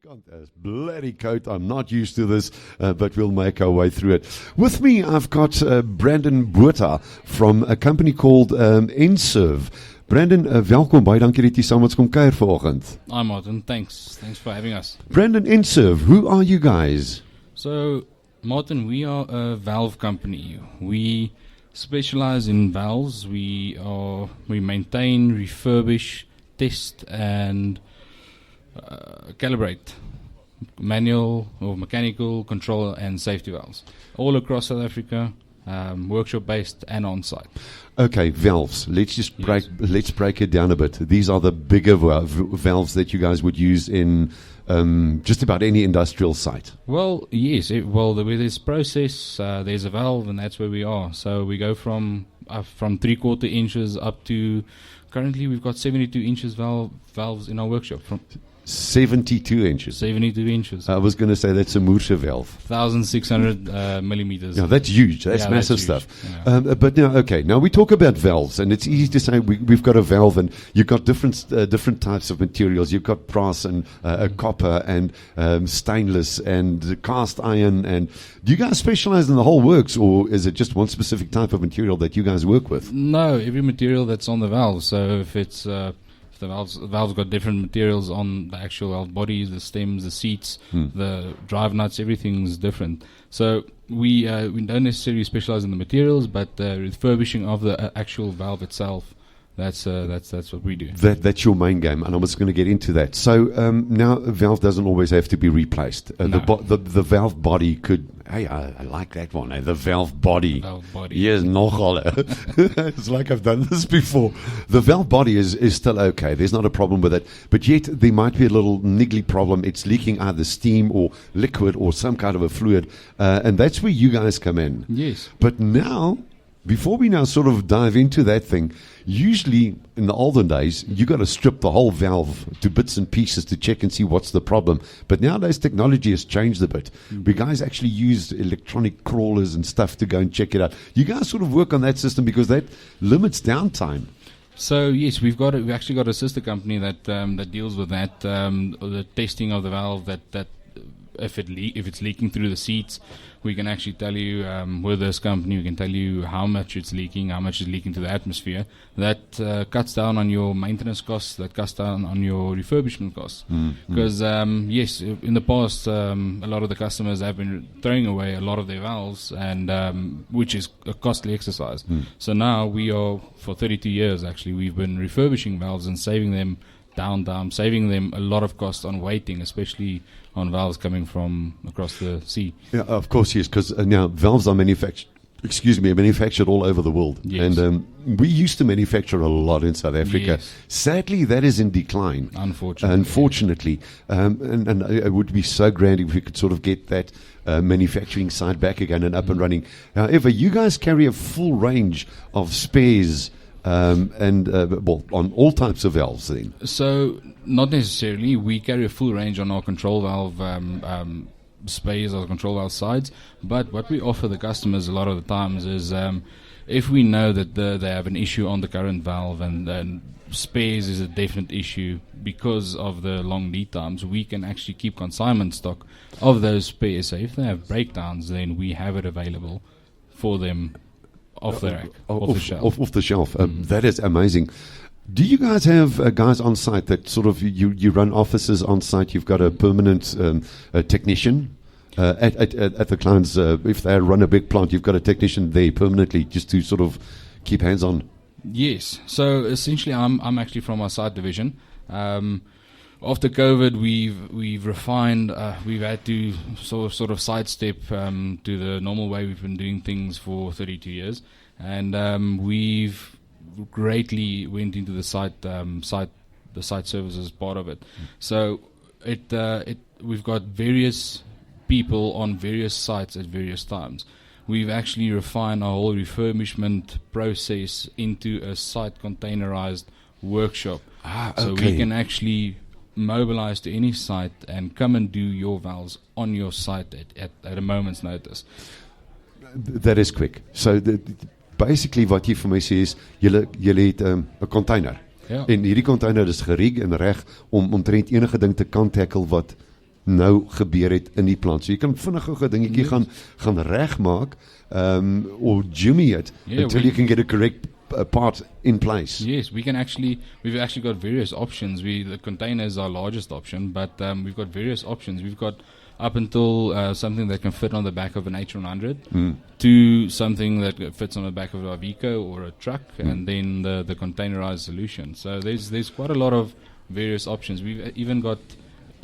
kant is bloody coat. I'm not used to this, but we'll make our way through it. With me, I've got Brandon Botha from a company called Enserve. Brandon, welkom. Baie dankie dat jy saam met ons kom kuier vanoggend. Hi Martin, thanks for having us. Brandon, Enserve, who are you guys? So Martin, we are a valve company. We specialize in valves. We maintain, refurbish, test and calibrate manual or mechanical control and safety valves all across South Africa, workshop based and on site. Okay, valves. Let's break it down a bit. These are the bigger valves that you guys would use in just about any industrial site. Well, yes. With this process, there's a valve, and that's where we are. So we go from 3/4 inches up to currently we've got 72 inches valves in our workshop. From 72 inches. 72 inches. I was going to say that's a Moorse valve. 1,600 millimeters. Yeah, that's huge. That's massive stuff. Yeah. But now, okay, now we talk about valves, and it's easy to say we've got a valve, and you've got different types of materials. You've got brass and copper and stainless and cast iron. And do you guys specialize in the whole works, or is it just one specific type of material that you guys work with? No, every material that's on the valve. So if it's the valves got different materials on the actual valve bodies, the stems, the seats, the drive nuts, everything's different. So we don't necessarily specialize in the materials, but refurbishing of the actual valve itself. That's what we do. That's your main game, and I was going to get into that. So now a valve doesn't always have to be replaced. No. The valve body could. Hey, I like that one. The valve body. Valve body. Yes, nogal. It's like I've done this before. The valve body is still okay. There's not a problem with it, but yet there might be a little niggly problem. It's leaking either steam or liquid or some kind of a fluid, and that's where you guys come in. Yes. But now, before we now sort of dive into that thing, usually in the olden days, you got to strip the whole valve to bits and pieces to check and see what's the problem. But nowadays, technology has changed a bit. We guys actually use electronic crawlers and stuff to go and check it out. You guys sort of work on that system because that limits downtime. So yes, we've actually got a sister company that deals with that, the testing of the valve. That if it's leaking through the seats, we can actually tell you, with this company, we can tell you how much it's leaking, how much is leaking to the atmosphere. That cuts down on your maintenance costs, that cuts down on your refurbishment costs. Because, yes, in the past, a lot of the customers have been throwing away a lot of their valves, and which is a costly exercise. So now we are, for 32 years actually, we've been refurbishing valves and saving them downtime, saving them a lot of cost on waiting, especially on valves coming from across the sea. Yeah, of course, yes, because now valves are manufactured all over the world. Yes. And we used to manufacture a lot in South Africa. Yes. Sadly, that is in decline. Unfortunately. And it would be so grand if we could sort of get that manufacturing side back again and up and running. However, you guys carry a full range of spares on all types of valves then. So not necessarily. We carry a full range on our control valve spares or control valve sides, but what we offer the customers a lot of the times is if we know that they have an issue on the current valve and spares is a definite issue because of the long lead times, we can actually keep consignment stock of those spares. So if they have breakdowns, then we have it available for them off the rack, off the shelf. That is amazing. Do you guys have guys on site that sort of you run offices on site? You've got a permanent technician at the clients. If they run a big plant, you've got a technician there permanently just to sort of keep hands on. Yes. So essentially, I'm actually from our site division. After COVID, we've refined. We've had to sort of sidestep to the normal way we've been doing things for 32 years, and we've greatly went into the site services part of it. So we've got various people on various sites at various times. We've actually refined our whole refurbishment process into a site containerized workshop. So we can actually mobilize to any site and come and do your valves on your site at a moment's notice. That is quick. So basically wat jy vir my sê is julle het 'n container. Ja. En hierdie container is gerig en reg om omtrent enige ding te kan tackle wat nou gebeur het in die plant. So jy kan vinnig gou 'n dingetjie gaan regmaak, or jimmy it until you can get a correct part in place. Yes, we've actually got various options. The container is our largest option, but we've got various options. We've got up until something that can fit on the back of an H100 to something that fits on the back of a Vico or a truck, and then the containerized solution. So there's quite a lot of various options. We've even got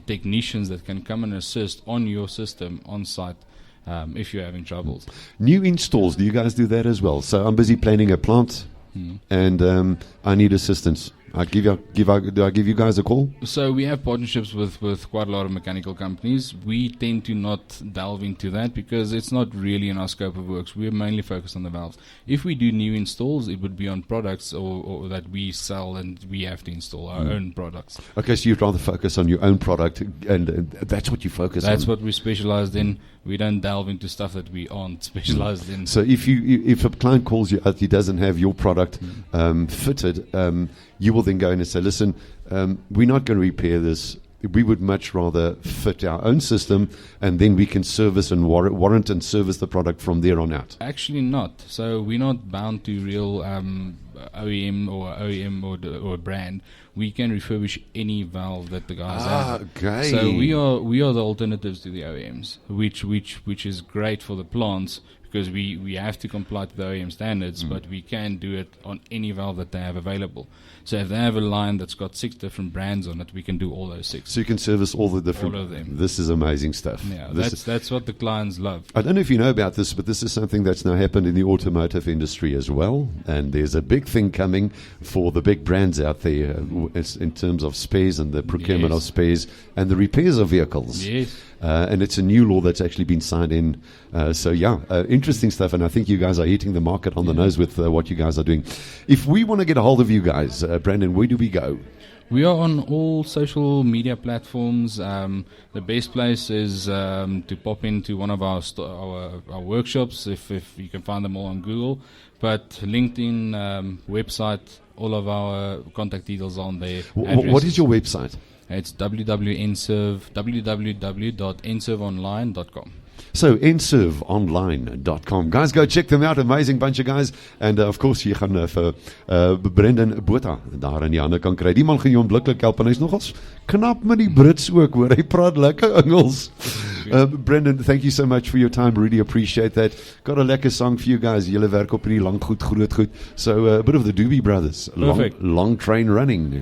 technicians that can come and assist on your system on site if you're having troubles. New installs, do you guys do that as well? So I'm busy planning a plant and I need assistance. Do I give you guys a call? So we have partnerships with quite a lot of mechanical companies. We tend to not delve into that because it's not really in our scope of works. We're mainly focused on the valves. If we do new installs, it would be on products or that we sell and we have to install our own products. Okay, so you'd rather focus on your own product, and that's what you focus on. That's what we specialized in. We don't delve into stuff that we aren't specialized in. So if a client calls you out, he doesn't have your product fitted, you will then go in and say, listen, we're not going to repair this. We would much rather fit our own system, and then we can service and warrant and service the product from there on out. Actually not. So we're not bound to real OEM or brand. We can refurbish any valve that the guys have. Okay. So we are the alternatives to the OEMs, which is great for the plants because we have to comply to the OEM standards, but we can do it on any valve that they have available. So if they have a line that's got 6 different brands on it, we can do all those 6. So you can service all the different. All of them. This is amazing stuff. Yeah, that's what the clients love. I don't know if you know about this, but this is something that's now happened in the automotive industry as well. And there's a big thing coming for the big brands out there in terms of spares and the procurement of spares and the repairs of vehicles. Yes. And it's a new law that's actually been signed in. Interesting stuff. And I think you guys are hitting the market on the nose with what you guys are doing. If we want to get a hold of you guys, Brandon, where do we go? We are on all social media platforms. The best place is to pop into one of our workshops, if you can find them all on Google. But LinkedIn, website, all of our contact details are on there. What is your website? It's www.enserveonline.com. So, enserveonline.com. Guys, go check them out. Amazing bunch of guys. And, of course, jy gaan vir Brendan Botha daar in die hande kan kry. Die man gaan jou onblikkelijk help. En hy is nogals knap met die Brits ook, hoor. Hy praat lekker Engels. Brendan, thank you so much for your time. Really appreciate that. Got a lekker song for you guys. Julle werk op hierdie lang goed, groot goed. So, a bit of the Doobie Brothers. Perfect. Long train running.